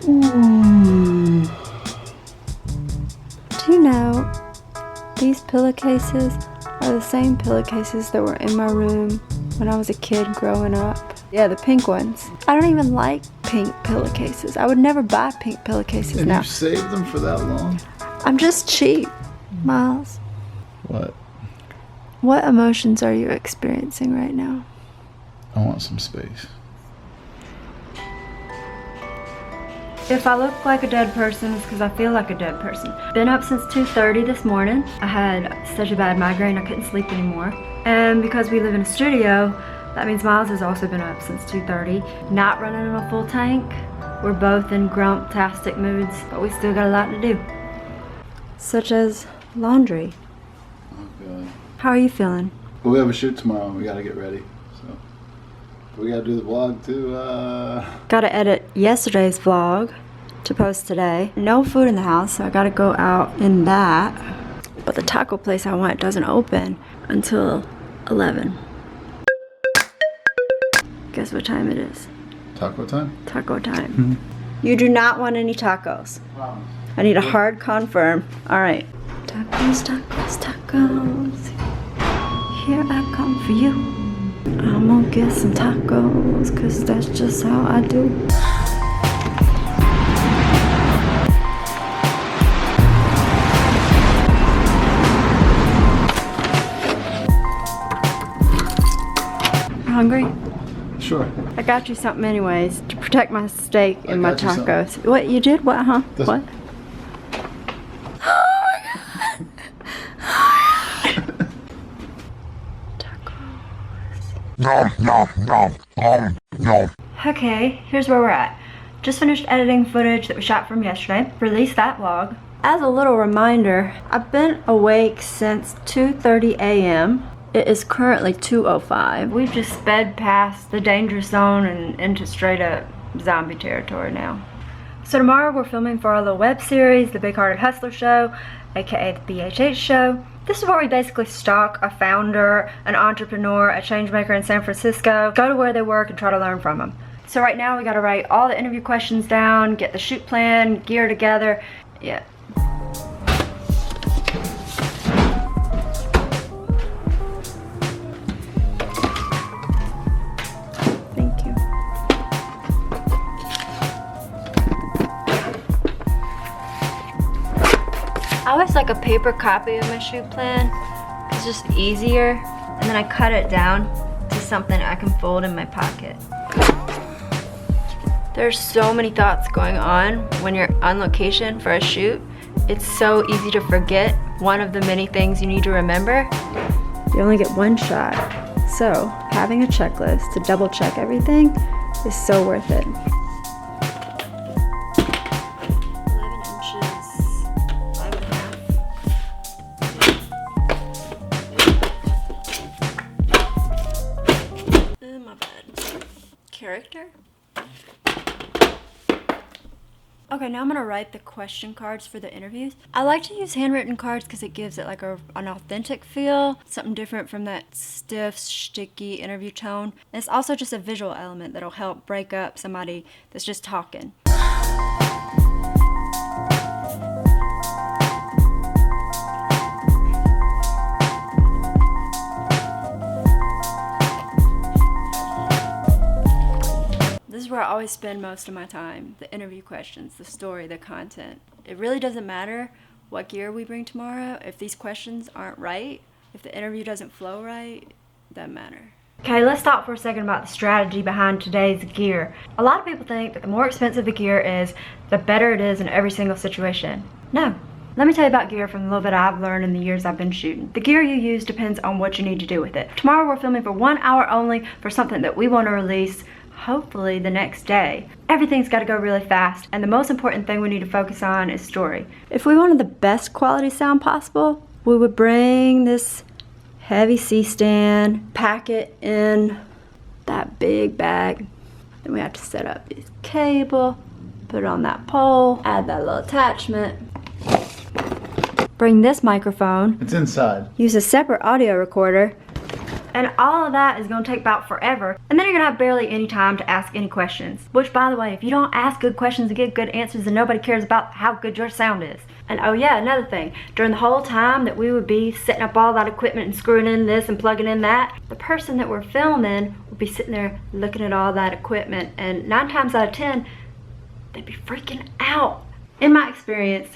Do you know, these pillowcases are the same pillowcases that were in my room when I was a kid growing up. Yeah, the pink ones. I don't even like pink pillowcases. I would never buy pink pillowcases and now. And you saved them for that long? I'm just cheap, Miles. What? What emotions are you experiencing right now? I want some space. If I look like a dead person, it's because I feel like a dead person. Been up since 2:30 this morning. I had such a bad migraine I couldn't sleep anymore. And because we live in a studio, that means Miles has also been up since 2:30. Not running on a full tank. We're both in grump-tastic moods, but we still got a lot to do. Such as laundry. Oh God. How are you feeling? Well, we have a shoot tomorrow and we gotta get ready. So we gotta do the vlog too. Gotta edit yesterday's vlog to post today. No food in the house, so I gotta go out in that. But the taco place I want doesn't open until 11. Guess what time it is? Taco time? Taco time. You do not want any tacos. Promise. I need a hard confirm. All right. Tacos, tacos, tacos. Here I come for you. I'm gonna get some tacos, cause that's just how I do. Hungry? Sure. I got you something anyways to protect my steak and my got you tacos. What, you did? What, huh? This- What? Okay, here's where we're at. Just finished editing footage that we shot from yesterday. Released that vlog. As a little reminder, I've been awake since 2:30 a.m. It is currently 2:05. We've just sped past the danger zone and into straight up zombie territory now. So tomorrow we're filming for our little web series, The Big Hearted Hustler Show, aka the BHH Show. This is where we basically stalk a founder, an entrepreneur, a changemaker in San Francisco, go to where they work and try to learn from them. So right now we gotta write all the interview questions down, get the shoot plan, gear together. Yeah. Thank you. I always like a paper copy of my shoot plan. It's just easier, and then I cut it down to something I can fold in my pocket. There's so many thoughts going on when you're on location for a shoot. It's so easy to forget one of the many things you need to remember. You only get one shot, so having a checklist to double check everything is so worth it. 11 inches, 5.5. My bad. Character? Okay, now I'm gonna write the question cards for the interviews. I like to use handwritten cards because it gives it like an authentic feel, something different from that stiff, sticky interview tone. And it's also just a visual element that'll help break up somebody that's just talking. This is where I always spend most of my time. The interview questions, the story, the content. It really doesn't matter what gear we bring tomorrow. If these questions aren't right, if the interview doesn't flow right, it doesn't matter. Okay, let's talk for a second about the strategy behind today's gear. A lot of people think that the more expensive the gear is, the better it is in every single situation. No. Let me tell you about gear from the little bit I've learned in the years I've been shooting. The gear you use depends on what you need to do with it. Tomorrow we're filming for 1 hour only for something that we want to release hopefully the next day. Everything's got to go really fast, and the most important thing we need to focus on is story. If we wanted the best quality sound possible, we would bring this heavy C-stand, pack it in that big bag. Then we have to set up this cable, put it on that pole, add that little attachment. Bring this microphone. It's inside. Use a separate audio recorder. And all of that is gonna take about forever. And then you're gonna have barely any time to ask any questions. Which, by the way, if you don't ask good questions and get good answers, then nobody cares about how good your sound is. And oh yeah, another thing, during the whole time that we would be setting up all that equipment and screwing in this and plugging in that, the person that we're filming would be sitting there looking at all that equipment, and 9 times out of 10, they'd be freaking out. In my experience,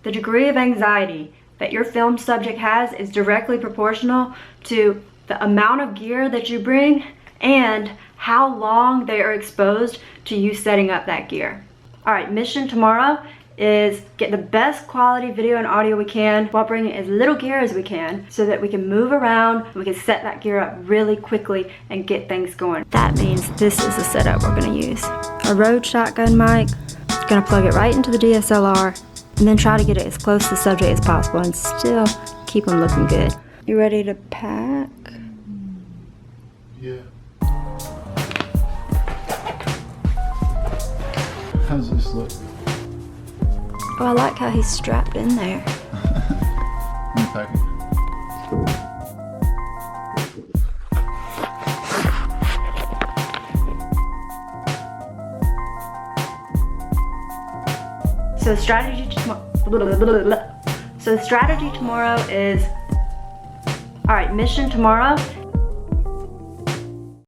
the degree of anxiety that your film subject has is directly proportional to the amount of gear that you bring and how long they are exposed to you setting up that gear. All right, mission tomorrow is get the best quality video and audio we can while bringing as little gear as we can so that we can move around and we can set that gear up really quickly and get things going. That means this is the setup we're gonna use. A Rode shotgun mic, gonna plug it right into the DSLR and then try to get it as close to the subject as possible and still keep them looking good. You ready to pack? Yeah. How's this look? Oh, I like how he's strapped in there. I'm packing. So the strategy tomorrow is, all right, mission tomorrow